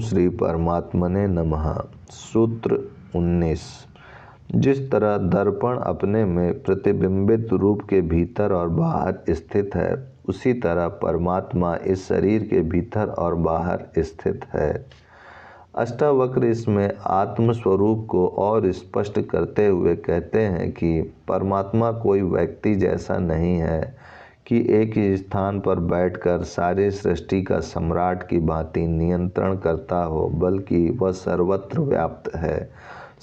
श्री परमात्मने नमः। सूत्र 19। जिस तरह दर्पण अपने में प्रतिबिंबित रूप के भीतर और बाहर स्थित है, उसी तरह परमात्मा इस शरीर के भीतर और बाहर स्थित है। अष्टावक्र इसमें आत्म स्वरूप को और स्पष्ट करते हुए कहते हैं कि परमात्मा कोई व्यक्ति जैसा नहीं है कि एक ही स्थान पर बैठकर सारी सृष्टि का सम्राट की भांति नियंत्रण करता हो, बल्कि वह सर्वत्र व्याप्त है।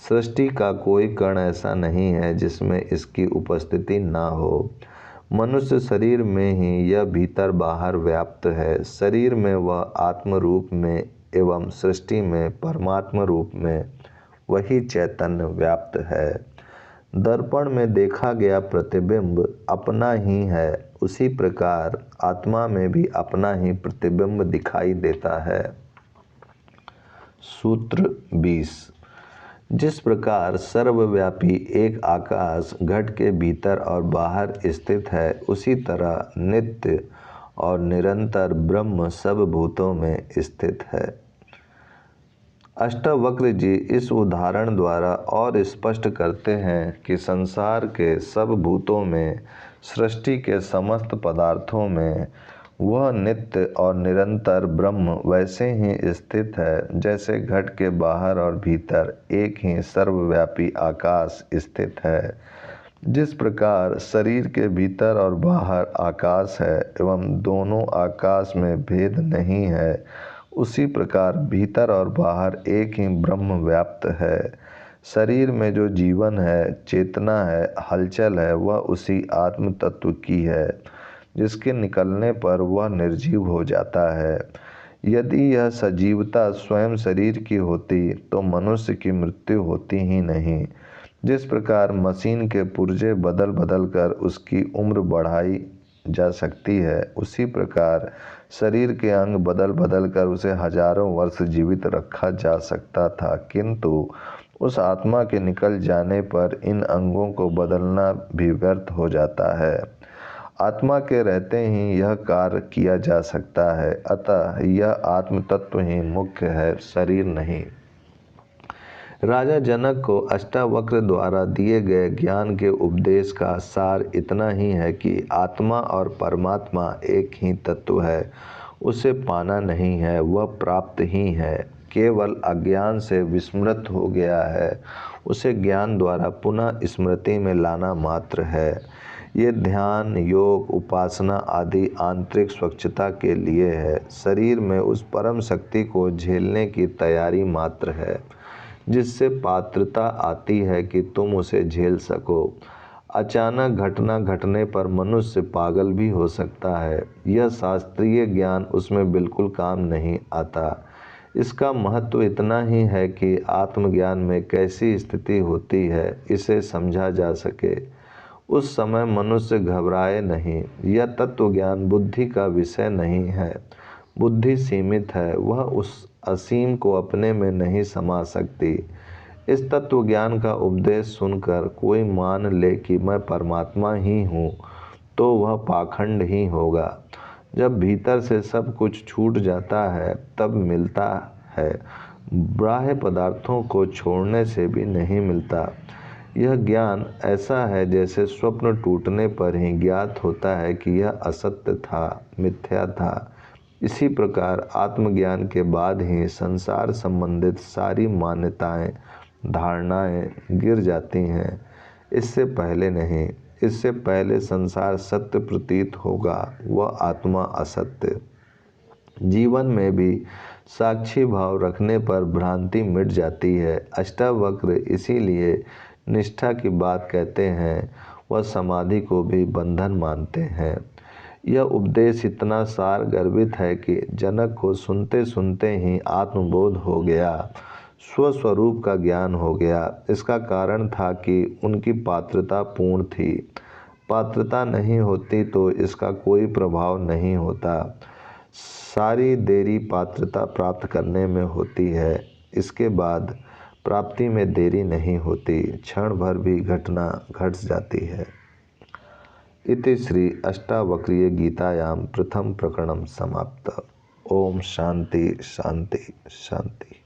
सृष्टि का कोई कण ऐसा नहीं है जिसमें इसकी उपस्थिति ना हो। मनुष्य शरीर में ही यह भीतर बाहर व्याप्त है। शरीर में वह आत्म रूप में एवं सृष्टि में परमात्मा रूप में वही चैतन्य व्याप्त है। दर्पण में देखा गया प्रतिबिंब अपना ही है, उसी प्रकार आत्मा में भी अपना ही प्रतिबिंब दिखाई देता है। सूत्र 20। जिस प्रकार सर्वव्यापी एक आकाश घट के भीतर और बाहर स्थित है, उसी तरह नित्य और निरंतर ब्रह्म सब भूतों में स्थित है। अष्टावक्र जी इस उदाहरण द्वारा और स्पष्ट करते हैं कि संसार के सब भूतों में, सृष्टि के समस्त पदार्थों में वह नित्य और निरंतर ब्रह्म वैसे ही स्थित है जैसे घट के बाहर और भीतर एक ही सर्वव्यापी आकाश स्थित है। जिस प्रकार शरीर के भीतर और बाहर आकाश है एवं दोनों आकाश में भेद नहीं है, उसी प्रकार भीतर और बाहर एक ही ब्रह्म व्याप्त है। शरीर में जो जीवन है, चेतना है, हलचल है, वह उसी आत्म तत्व की है, जिसके निकलने पर वह निर्जीव हो जाता है। यदि यह सजीवता स्वयं शरीर की होती तो मनुष्य की मृत्यु होती ही नहीं। जिस प्रकार मशीन के पुर्जे बदल बदल कर उसकी उम्र बढ़ाई जा सकती है, उसी प्रकार शरीर के अंग बदल बदल कर उसे हजारों वर्ष जीवित रखा जा सकता था, किंतु उस आत्मा के निकल जाने पर इन अंगों को बदलना भी व्यर्थ हो जाता है। आत्मा के रहते ही यह कार्य किया जा सकता है, अतः यह आत्म तत्व ही मुख्य है, शरीर नहीं। राजा जनक को अष्टावक्र द्वारा दिए गए ज्ञान के उपदेश का सार इतना ही है कि आत्मा और परमात्मा एक ही तत्व है। उसे पाना नहीं है, वह प्राप्त ही है। केवल अज्ञान से विस्मृत हो गया है, उसे ज्ञान द्वारा पुनः स्मृति में लाना मात्र है। ये ध्यान, योग, उपासना आदि आंतरिक स्वच्छता के लिए है। शरीर में उस परम शक्ति को झेलने की तैयारी मात्र है, जिससे पात्रता आती है कि तुम उसे झेल सको। अचानक घटना घटने पर मनुष्य पागल भी हो सकता है। यह शास्त्रीय ज्ञान उसमें बिल्कुल काम नहीं आता। इसका महत्व इतना ही है कि आत्मज्ञान में कैसी स्थिति होती है, इसे समझा जा सके। उस समय मनुष्य घबराए नहीं। यह तत्वज्ञान बुद्धि का विषय नहीं है। बुद्धि सीमित है, वह उस असीम को अपने में नहीं समा सकती। इस तत्व ज्ञान का उपदेश सुनकर कोई मान ले कि मैं परमात्मा ही हूँ, तो वह पाखंड ही होगा। जब भीतर से सब कुछ छूट जाता है, तब मिलता है। बाह्य पदार्थों को छोड़ने से भी नहीं मिलता। यह ज्ञान ऐसा है जैसे स्वप्न टूटने पर ही ज्ञात होता है कि यह असत्य था, मिथ्या था। इसी प्रकार आत्मज्ञान के बाद ही संसार संबंधित सारी मान्यताएं, धारणाएं गिर जाती हैं, इससे पहले नहीं। इससे पहले संसार सत्य प्रतीत होगा, वह आत्मा असत्य। जीवन में भी साक्षी भाव रखने पर भ्रांति मिट जाती है। अष्टावक्र इसीलिए निष्ठा की बात कहते हैं, वह समाधि को भी बंधन मानते हैं। यह उपदेश इतना सार गर्भित है कि जनक को सुनते सुनते ही आत्मबोध हो गया, स्वस्वरूप का ज्ञान हो गया। इसका कारण था कि उनकी पात्रता पूर्ण थी। पात्रता नहीं होती तो इसका कोई प्रभाव नहीं होता। सारी देरी पात्रता प्राप्त करने में होती है, इसके बाद प्राप्ति में देरी नहीं होती, क्षण भर भी घटना घट जाती है। इति श्री अष्टावक्रीय गीतायां प्रथम प्रकरणं समाप्त। ओम शांति शांति शांति।